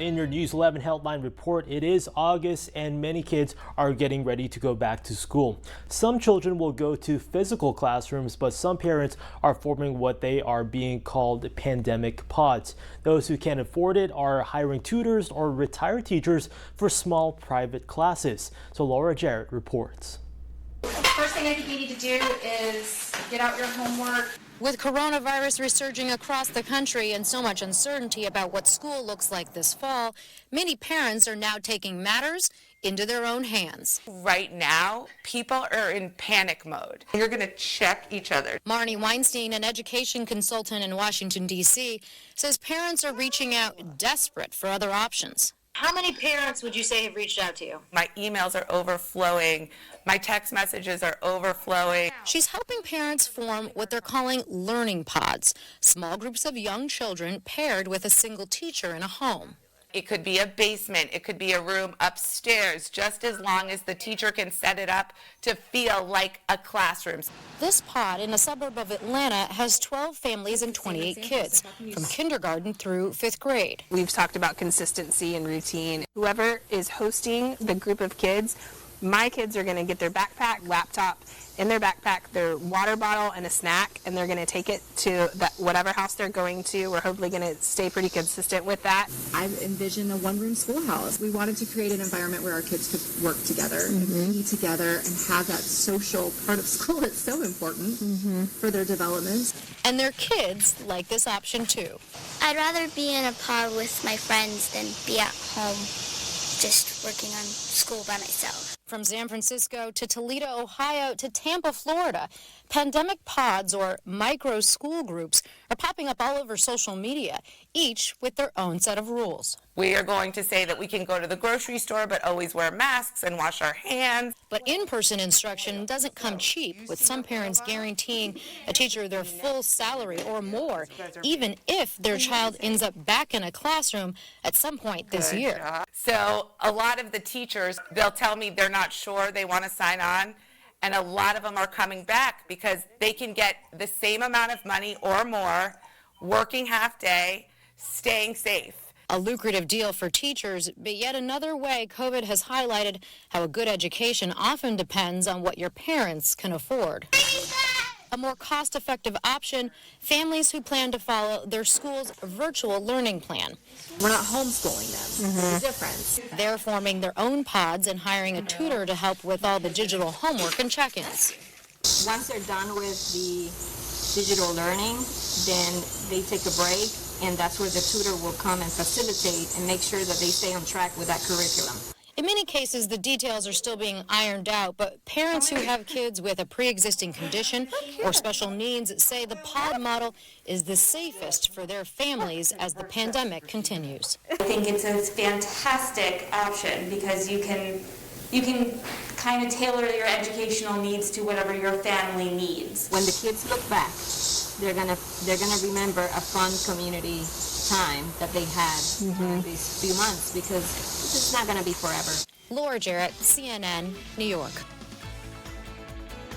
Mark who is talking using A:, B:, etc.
A: In your News 11 Healthline report, it is August and many kids are getting ready to go back to school. Some children will go to physical classrooms, but some parents are forming what they are being called pandemic pods. Those who can't afford it are hiring tutors or retired teachers for small private classes. So Laura Jarrett reports.
B: First thing I think you need to do is get out your homework.
C: With coronavirus resurging across the country and so much uncertainty about what school looks like this fall, many parents are now taking matters into their own hands.
D: Right now, people are in panic mode. You're going to check each other.
C: Marnie Weinstein, an education consultant in Washington, D.C., says parents are reaching out desperate for other options.
E: How many parents would you say have reached out to you?
D: My emails are overflowing. My text messages are overflowing.
C: She's helping parents form what they're calling learning pods, small groups of young children paired with a single teacher in a home.
D: It could be a basement, it could be a room upstairs, just as long as the teacher can set it up to feel like a classroom.
C: This pod in a suburb of Atlanta has 12 families and 28 kids, from kindergarten through 5th grade.
F: We've talked about consistency and routine. Whoever is hosting the group of kids, my kids are going to get their backpack, laptop, in their backpack, their water bottle and a snack, and they're going to take it to whatever house they're going to. We're hopefully going to stay pretty consistent with that.
G: I envisioned a one-room schoolhouse. We wanted to create an environment where our kids could work together and be together and have that social part of school that's so important for their development.
C: And their kids like this option too.
H: I'd rather be in a pod with my friends than be at home just working on school by myself.
C: From San Francisco to Toledo, Ohio to Tampa, Florida, pandemic pods or micro school groups are popping up all over social media, each with their own set of rules.
D: We are going to say that we can go to the grocery store, but always wear masks and wash our hands.
C: But in-person instruction doesn't come cheap, with some parents guaranteeing a teacher their full salary or more, even if their child ends up back in a classroom at some point this year.
D: So a lot of the teachers, they'll tell me they're not sure they want to sign on, and a lot of them are coming back because they can get the same amount of money or more, working half day, staying safe.
C: A lucrative deal for teachers, but yet another way COVID has highlighted how a good education often depends on what your parents can afford. A more cost-effective option, families who plan to follow their school's virtual learning plan.
G: We're not homeschooling them. There's a difference.
C: They're forming their own pods and hiring a tutor to help with all the digital homework and check-ins.
E: Once they're done with the digital learning, then they take a break, and that's where the tutor will come and facilitate and make sure that they stay on track with that curriculum.
C: In many cases, the details are still being ironed out, but parents who have kids with a pre-existing condition or special needs say the pod model is the safest for their families as the pandemic continues.
I: I think it's a fantastic option because you can kind of tailor your educational needs to whatever your family needs.
E: When the kids look back, they're gonna remember a fun community time that they had during these few months, because it's not going to be forever.
C: Laura Jarrett, CNN, New York.